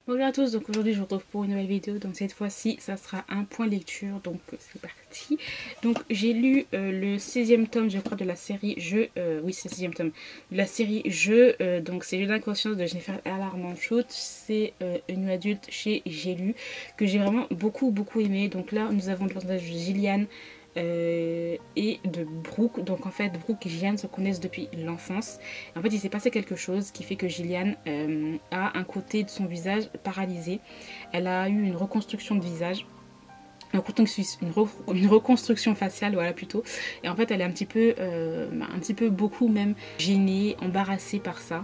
Bonjour à tous, donc aujourd'hui je vous retrouve pour une nouvelle vidéo, donc cette fois-ci ça sera un point lecture, donc c'est parti. Donc j'ai lu le 16e tome je crois de la série Jeux, oui c'est le 16e tome, de la série Jeux, donc c'est Jeux d'inconscience de Jennifer Armentrout, c'est une nuit adulte chez J'ai lu, que j'ai vraiment beaucoup aimé. Donc là nous avons le personnage de Gillian, et de Brooke. Donc en fait Brooke et Gillian se connaissent depuis l'enfance. En fait il s'est passé quelque chose qui fait que Gillian a un côté de son visage paralysé. Elle a eu une reconstruction de visage, une reconstruction faciale, voilà plutôt. Et en fait elle est un petit peu beaucoup même gênée, embarrassée par ça.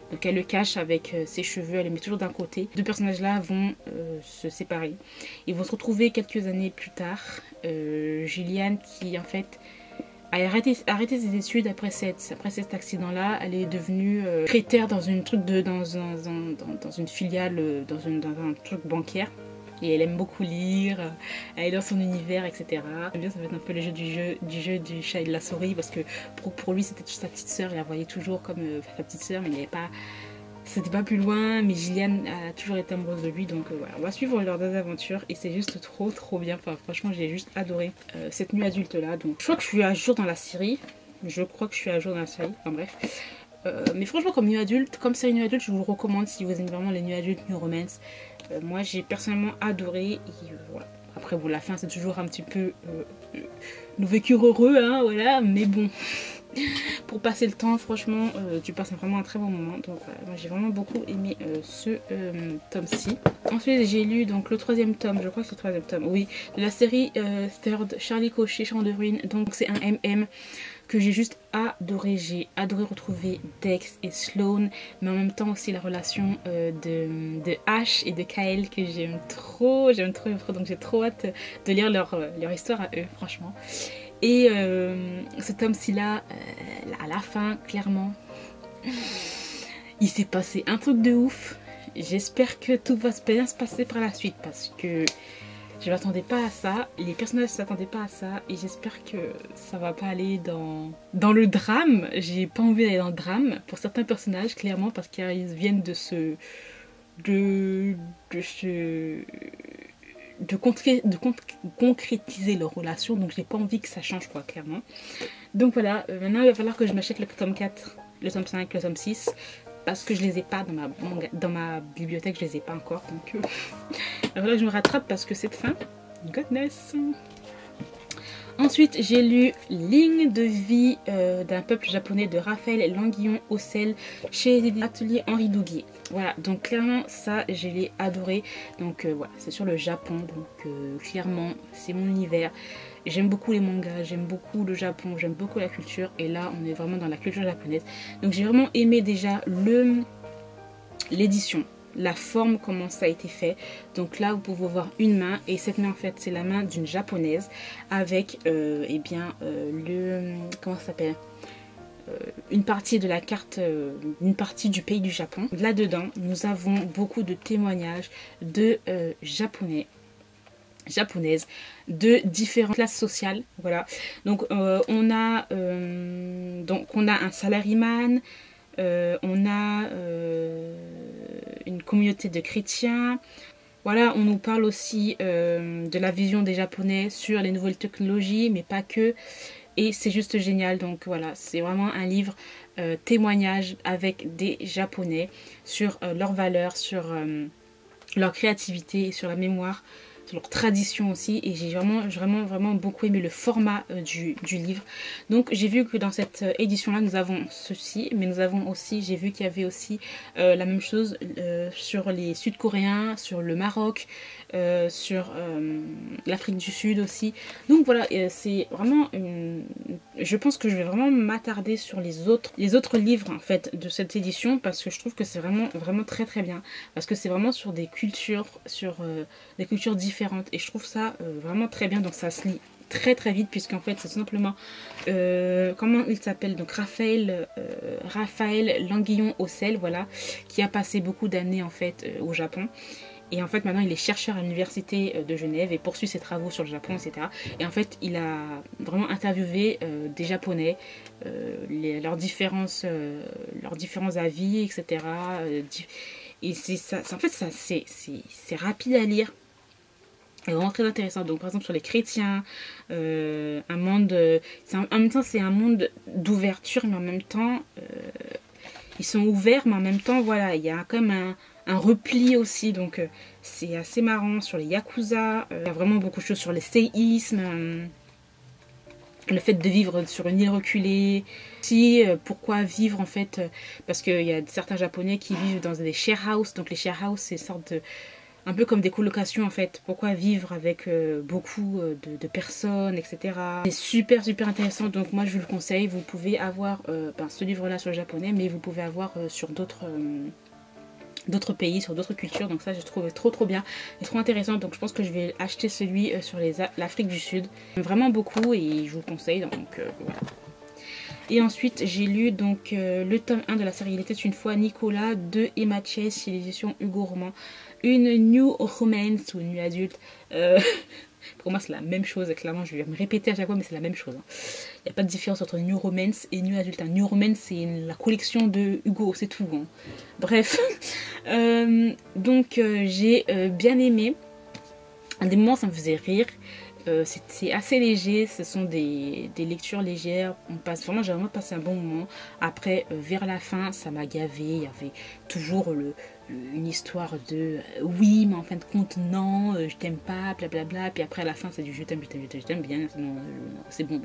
Donc elle le cache avec ses cheveux, elle les met toujours d'un côté. Deux personnages là vont se séparer. Ils vont se retrouver quelques années plus tard. Gillian qui en fait a arrêté ses études après cet accident là. Elle est devenue secrétaire dans une dans une filiale, dans un truc bancaire. Et elle aime beaucoup lire, elle est dans son univers, etc. J'aime bien, ça va être un peu le jeu du chat et de la souris, parce que pour lui c'était sa petite sœur, il la voyait toujours comme sa petite sœur, mais il n'avait pas, c'était pas plus loin. Mais Gillian a toujours été amoureuse de lui, donc voilà, on va suivre leurs deux aventures et c'est juste trop bien. Enfin franchement j'ai juste adoré cette nuit adulte là. Donc je crois que je suis à jour dans la série, enfin bref. Mais franchement comme nuit adulte, comme c'est une nuit adulte, je vous le recommande si vous aimez vraiment les nuits adultes, nuit romance. Moi j'ai personnellement adoré et voilà. Après bon, la fin c'est toujours un petit peu nous vécure heureux, hein, voilà, mais bon, pour passer le temps franchement tu passes vraiment un très bon moment. Donc voilà, moi j'ai vraiment beaucoup aimé ce tome-ci. Ensuite j'ai lu donc le troisième tome, je crois que c'est le troisième tome, oui, de la série Third, Charlie Cochet, Chant de ruines. Donc c'est un MM que j'ai juste adoré. J'ai adoré retrouver Dex et Sloane, mais en même temps aussi la relation de Ash et de Kyle que j'aime trop. Donc j'ai trop hâte de lire leur histoire à eux, franchement. Et ce tome-ci là, à la fin, clairement, il s'est passé un truc de ouf. J'espère que tout va bien se passer par la suite, parce que je m'attendais pas à ça, les personnages s'attendaient pas à ça, et j'espère que ça va pas aller dans le drame. J'ai pas envie d'aller dans le drame pour certains personnages, clairement, parce qu'ils viennent de concrétiser leur relation, donc j'ai pas envie que ça change, quoi, clairement. Donc voilà, maintenant il va falloir que je m'achète le tome 4, le tome 5, le tome 6, parce que je les ai pas dans ma bibliothèque, je les ai pas encore. Donc il va falloir que je me rattrape, parce que cette fin, goodness. Ensuite, j'ai lu Ligne de vie d'un peuple japonais de Raphaël Languillon-Haussel chez les ateliers Henri Douguier. Voilà, donc clairement ça je l'ai adoré. Donc voilà, c'est sur le Japon, donc clairement c'est mon univers. J'aime beaucoup les mangas, j'aime beaucoup le Japon, j'aime beaucoup la culture, et là on est vraiment dans la culture japonaise. Donc j'ai vraiment aimé déjà l'édition, la forme, comment ça a été fait. Donc là vous pouvez voir une main, et cette main en fait c'est la main d'une japonaise avec eh bien comment ça s'appelle, une partie de la carte, une partie du pays du Japon. Là dedans nous avons beaucoup de témoignages de japonaises de différentes classes sociales, voilà. Donc on a un salaryman, on a une communauté de chrétiens. Voilà, on nous parle aussi de la vision des Japonais sur les nouvelles technologies, mais pas que. Et c'est juste génial. Donc voilà, c'est vraiment un livre témoignage avec des Japonais sur leurs valeurs, sur leur créativité et sur la mémoire, sur leur tradition aussi. Et j'ai vraiment beaucoup aimé le format du livre. Donc j'ai vu que dans cette édition là nous avons ceci, mais nous avons aussi, j'ai vu qu'il y avait aussi la même chose sur les Sud-Coréens, sur le Maroc, sur l'Afrique du Sud aussi. Donc voilà, c'est vraiment je pense que je vais vraiment m'attarder sur les autres livres en fait de cette édition, parce que je trouve que c'est vraiment très bien, parce que c'est vraiment sur des cultures, des cultures différentes, et je trouve ça vraiment très bien. Donc ça se lit très vite, puisqu'en fait c'est tout simplement comment il s'appelle, donc Raphaël Languillon-Haussel, voilà, qui a passé beaucoup d'années en fait au Japon. Et en fait maintenant il est chercheur à l'université de Genève et poursuit ses travaux sur le Japon, etc. Et en fait il a vraiment interviewé des Japonais, leurs différents avis, etc. Et c'est ça, en fait, ça c'est rapide à lire. C'est vraiment très intéressant. Donc par exemple sur les chrétiens, un monde, en même temps c'est un monde d'ouverture, mais en même temps ils sont ouverts, mais en même temps voilà, il y a quand même un repli aussi. Donc c'est assez marrant sur les yakuza. Il y a vraiment beaucoup de choses sur les séismes. Le fait de vivre sur une île reculée. Si, pourquoi vivre en fait, parce qu'il y a certains japonais qui vivent dans des share house. Donc les share house c'est une sorte de, un peu comme des colocations en fait. Pourquoi vivre avec beaucoup de personnes, etc. C'est super super intéressant, donc moi je vous le conseille. Vous pouvez avoir ce livre là sur le japonais, mais vous pouvez avoir sur d'autres pays, sur d'autres cultures. Donc ça je trouve trop bien et trop intéressant. Donc je pense que je vais acheter celui sur l'Afrique du Sud. J'aime vraiment beaucoup et je vous le conseille. Donc voilà. Et ensuite j'ai lu donc le tome 1 de la série Il était une fois Nicolas de Emma Chase chez l'édition Hugo Roman. Une new romance ou une new adulte. Pour moi c'est la même chose, clairement je vais me répéter à chaque fois, mais c'est la même chose. Il n'y a pas de différence entre new romance et new adulte. Un new romance c'est la collection de Hugo, c'est tout. Hein. Bref. Donc j'ai bien aimé. À des moments ça me faisait rire. C'est assez léger, ce sont des lectures légères. J'ai vraiment passé un bon moment. Après, vers la fin, ça m'a gavé. Il y avait toujours une histoire de oui, mais en fin de compte, non, je t'aime pas, blablabla. Puis après, à la fin, c'est du je t'aime bien. C'est bon.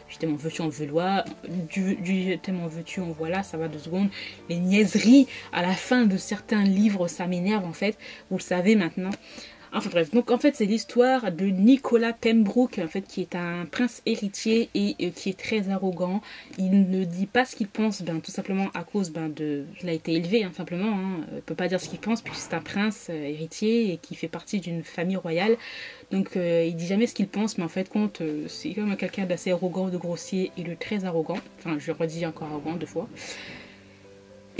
Je t'aime en veux-tu, en veux-là. Du je t'aime en veux-tu, en voilà. Ça va 2 secondes. Les niaiseries à la fin de certains livres, ça m'énerve en fait. Vous le savez maintenant. Enfin bref, donc en fait c'est l'histoire de Nicolas Pembroke, en fait, qui est un prince héritier et qui est très arrogant. Il ne dit pas ce qu'il pense, tout simplement à cause il a été élevé, hein, simplement. Hein. Il ne peut pas dire ce qu'il pense puisque c'est un prince héritier et qui fait partie d'une famille royale. Donc il dit jamais ce qu'il pense, mais en fait compte c'est comme quelqu'un d'assez arrogant, de grossier et de très arrogant. Enfin je redis encore arrogant 2 fois.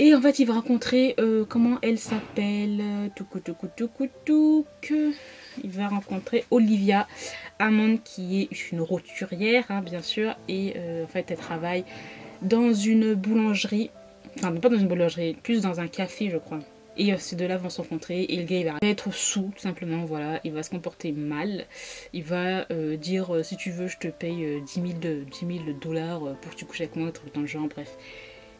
Et en fait, il va rencontrer, comment elle s'appelle, il va rencontrer Olivia Hammond, qui est une roturière, hein, bien sûr. Et en fait, elle travaille dans une boulangerie. Enfin, pas dans une boulangerie, plus dans un café, je crois. Et ces deux-là vont se rencontrer et le gars il va être sous, tout simplement, voilà. Il va se comporter mal. Il va dire, si tu veux, je te paye 10 000 dollars pour que tu couches avec moi, un truc dans le genre, bref.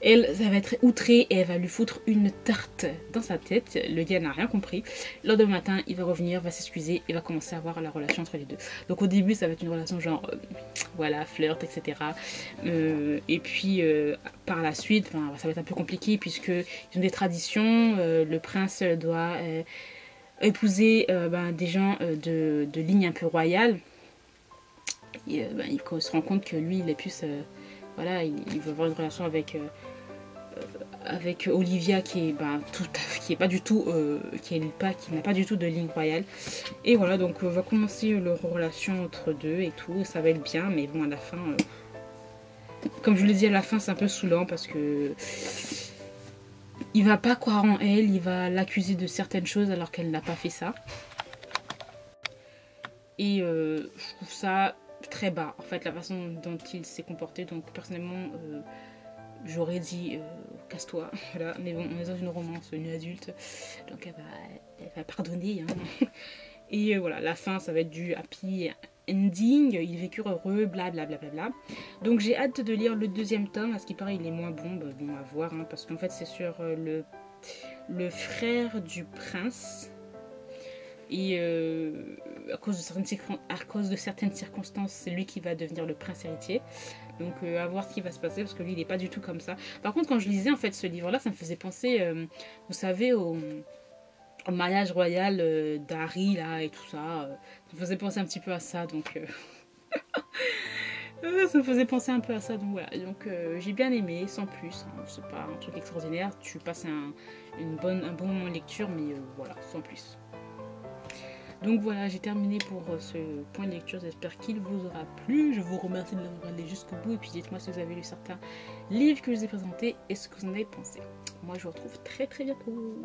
Elle, ça va être outrée et elle va lui foutre une tarte dans sa tête. Le gars n'a rien compris. Le lendemain matin, il va revenir, va s'excuser et va commencer à avoir la relation entre les deux. Donc au début, ça va être une relation genre, voilà, flirt, etc. Et puis par la suite, ça va être un peu compliqué puisqu'ils ont des traditions. Le prince doit épouser des gens de ligne un peu royale. Et il se rend compte que lui, il est plus... voilà, il veut avoir une relation avec Olivia qui est qui n'a pas du tout de ligne royale. Et voilà, donc va commencer leur relation entre deux et tout, ça va être bien, mais bon à la fin, comme je vous l'ai dit, à la fin c'est un peu saoulant parce que il va pas croire en elle, il va l'accuser de certaines choses alors qu'elle n'a pas fait ça. Et je trouve ça très bas en fait la façon dont il s'est comporté. Donc personnellement j'aurais dit casse-toi, voilà. Mais bon, on est dans une romance, une adulte, donc elle va pardonner, hein. Et voilà, la fin ça va être du happy ending, ils vécurent heureux, blablabla. Donc j'ai hâte de lire le 2e tome. À ce qui paraît il est moins bon, bon à voir, hein, parce qu'en fait c'est sur le frère du prince. Et à cause de certaines circonstances, c'est lui qui va devenir le prince héritier. Donc à voir ce qui va se passer, parce que lui il n'est pas du tout comme ça. Par contre, quand je lisais en fait ce livre là, ça me faisait penser, vous savez, au mariage royal d'Harry là et tout ça. Ça me faisait penser un petit peu à ça, donc ça me faisait penser un peu à ça, donc voilà. Donc j'ai bien aimé, sans plus, hein. C'est pas un truc extraordinaire, tu passes un bon moment de lecture, mais voilà, sans plus. Donc voilà, j'ai terminé pour ce point de lecture, j'espère qu'il vous aura plu. Je vous remercie de l'avoir allé jusqu'au bout et puis dites-moi si vous avez lu certains livres que je vous ai présentés et ce que vous en avez pensé. Moi je vous retrouve très bientôt.